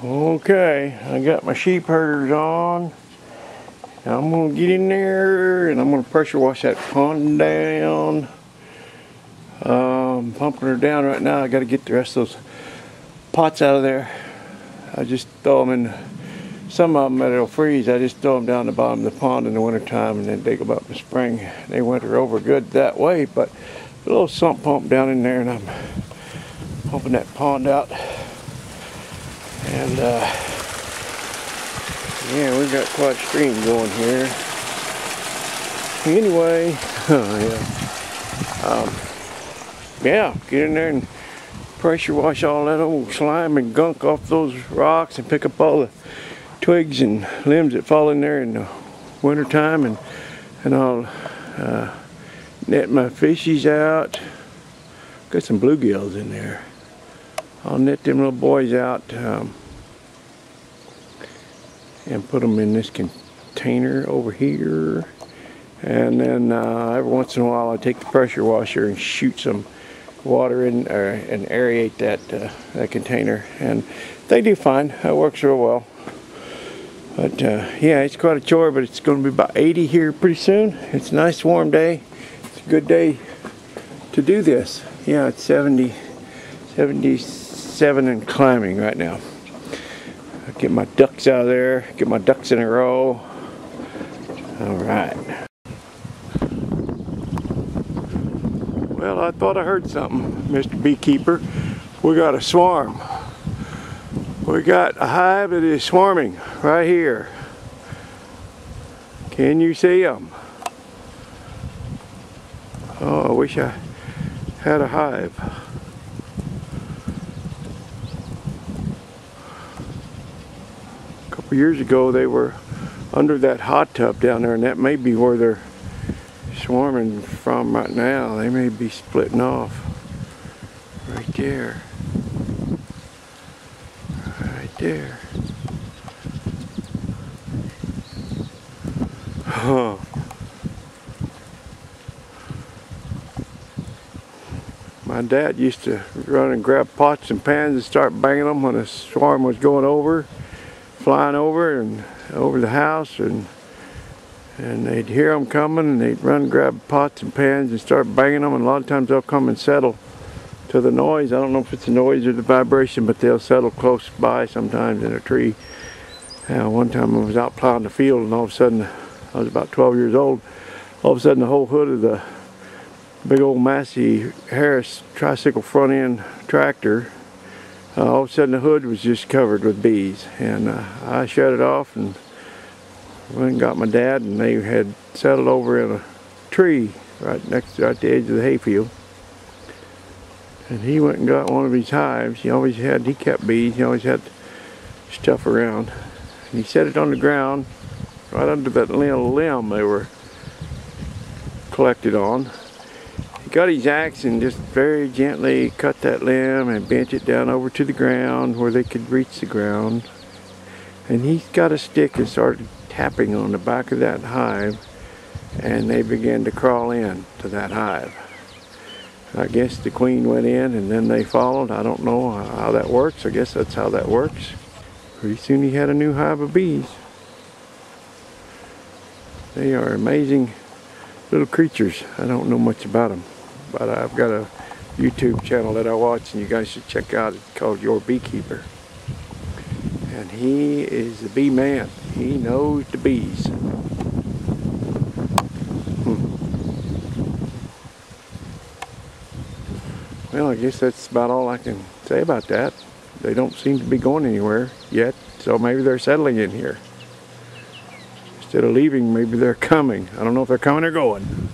Okay, I got my sheep herders on. I'm gonna get in there and I'm gonna pressure wash that pond down. Pumping her down right now. I gotta get the rest of those pots out of there. I just throw them in, some of them that'll freeze, I just throw them down the bottom of the pond in the wintertime and then dig them up in the spring. They winter over good that way, but a little sump pump down in there and I'm pumping that pond out. And yeah, we've got quite a stream going here. Anyway, yeah, get in there and pressure wash all that old slime and gunk off those rocks and pick up all the twigs and limbs that fall in there in the winter time, and I'll net my fishies out. Got some bluegills in there. I'll net them little boys out and put them in this container over here, and then every once in a while I take the pressure washer and shoot some water in and aerate that container, and they do fine. That works real well. But yeah, it's quite a chore, but it's going to be about 80 here pretty soon. It's a nice warm day. It's a good day to do this. Yeah, it's 70, 77 and climbing right now. I'll get my ducks out of there, get my ducks in a row. All right. Well, I thought I heard something, Mr. Beekeeper. We got a swarm. We got a hive that is swarming right here. Can you see them? Oh, I wish I had a hive. A couple years ago they were under that hot tub down there, and that may be where they're swarming from right now. They may be splitting off right there. Right there. Oh. My dad used to run and grab pots and pans and start banging them when a swarm was going over, flying over and over the house, and they'd hear them coming and they'd run and grab pots and pans and start banging them, and a lot of times they'll come and settle to the noise. I don't know if it's the noise or the vibration, but they'll settle close by sometimes in a tree. One time I was out plowing the field, and all of a sudden, I was about 12 years old, all of a sudden the whole hood of the big old Massey Harris tricycle front end tractor, all of a sudden the hood was just covered with bees, and I shut it off and went and got my dad, and they had settled over in a tree right at the edge of the hayfield. And he went and got one of his hives. He kept bees, he always had stuff around. And he set it on the ground right under that little limb they were collected on. He got his axe and just very gently cut that limb and bent it down over to the ground where they could reach the ground. And he got a stick and started tapping on the back of that hive, and they began to crawl in to that hive. I guess the queen went in and then they followed. I don't know how that works. I guess that's how that works. Pretty soon he had a new hive of bees. They are amazing little creatures. I don't know much about them, but I've got a YouTube channel that I watch and you guys should check out. It's called Your Beekeeper. And he is the bee man. He knows the bees. Well, I guess that's about all I can say about that. They don't seem to be going anywhere yet, so maybe they're settling in here. Instead of leaving, maybe they're coming. I don't know if they're coming or going.